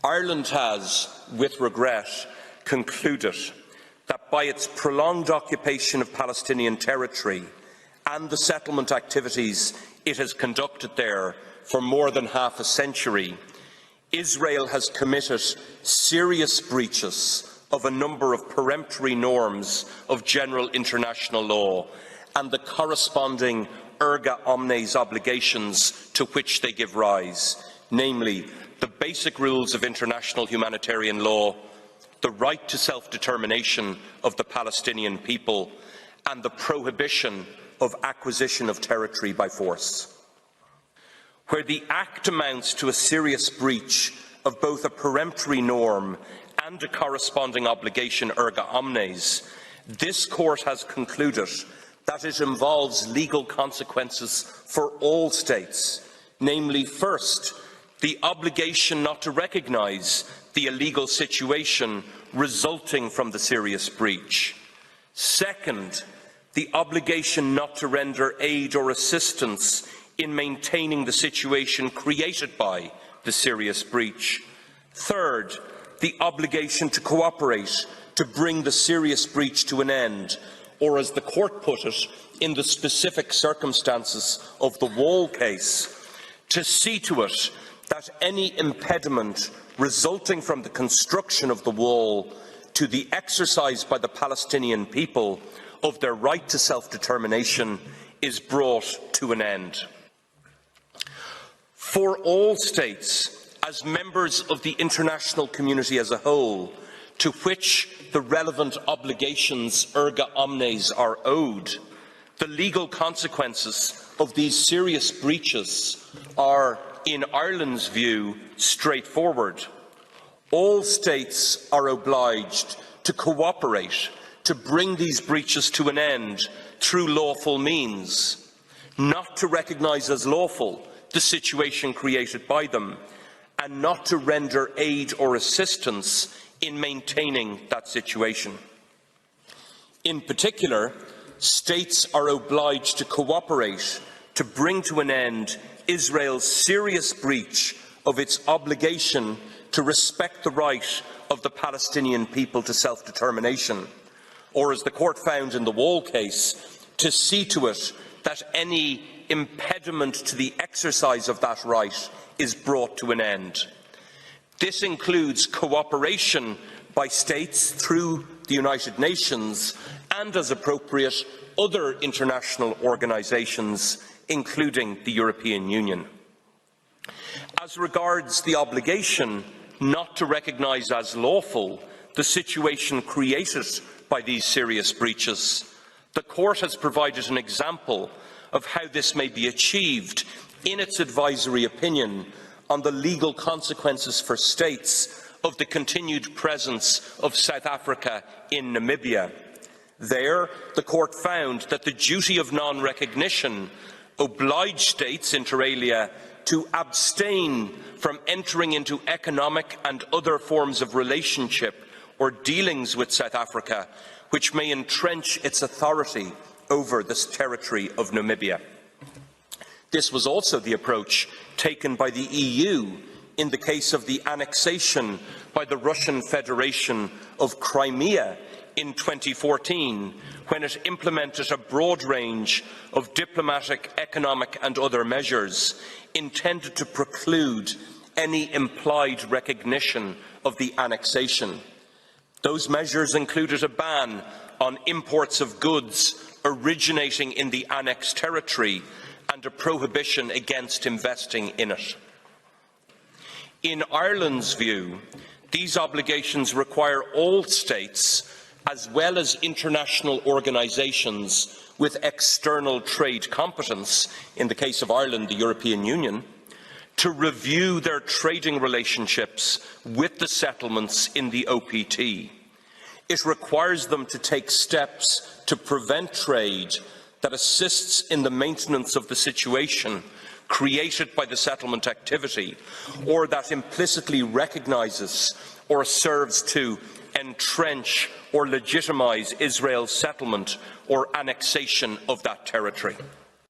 Ireland has, with regret, concluded that by its prolonged occupation of Palestinian territory and the settlement activities it has conducted there for more than half a century, Israel has committed serious breaches of a number of peremptory norms of general international law and the corresponding erga omnes obligations to which they give rise, namely the basic rules of international humanitarian law, the right to self-determination of the Palestinian people, and the prohibition of acquisition of territory by force. Where the act amounts to a serious breach of both a peremptory norm and a corresponding obligation erga omnes, this court has concluded that it involves legal consequences for all states, namely, first, the obligation not to recognise the illegal situation resulting from the serious breach. Second, the obligation not to render aid or assistance in maintaining the situation created by the serious breach. Third, the obligation to cooperate to bring the serious breach to an end, or as the court put it, in the specific circumstances of the wall case, to see to it that any impediment resulting from the construction of the wall to the exercise by the Palestinian people of their right to self-determination is brought to an end. For all states, as members of the international community as a whole, to which the relevant obligations erga omnes are owed, the legal consequences of these serious breaches are, in Ireland's view, straightforward. All states are obliged to cooperate to bring these breaches to an end through lawful means, not to recognise as lawful the situation created by them, and not to render aid or assistance in maintaining that situation. In particular, states are obliged to cooperate to bring to an end Israel's serious breach of its obligation to respect the right of the Palestinian people to self-determination, or as the court found in the Wall case, to see to it that any impediment to the exercise of that right is brought to an end. This includes cooperation by states through the United Nations and, as appropriate, other international organisations, including the European Union. As regards the obligation not to recognise as lawful the situation created by these serious breaches, the Court has provided an example of how this may be achieved in its advisory opinion on the legal consequences for states of the continued presence of South Africa in Namibia. There, the Court found that the duty of non-recognition obliged states, inter alia, to abstain from entering into economic and other forms of relationship or dealings with South Africa, which may entrench its authority over this territory of Namibia. This was also the approach taken by the EU in the case of the annexation by the Russian Federation of Crimea in 2014, when it implemented a broad range of diplomatic, economic and other measures intended to preclude any implied recognition of the annexation. Those measures included a ban on imports of goods originating in the annexed territory and a prohibition against investing in it. In Ireland's view, these obligations require all states, as well as international organisations with external trade competence, in the case of Ireland, the European Union, to review their trading relationships with the settlements in the OPT. It requires them to take steps to prevent trade that assists in the maintenance of the situation created by the settlement activity, or that implicitly recognises or serves to entrench or legitimise Israel's settlement or annexation of that territory.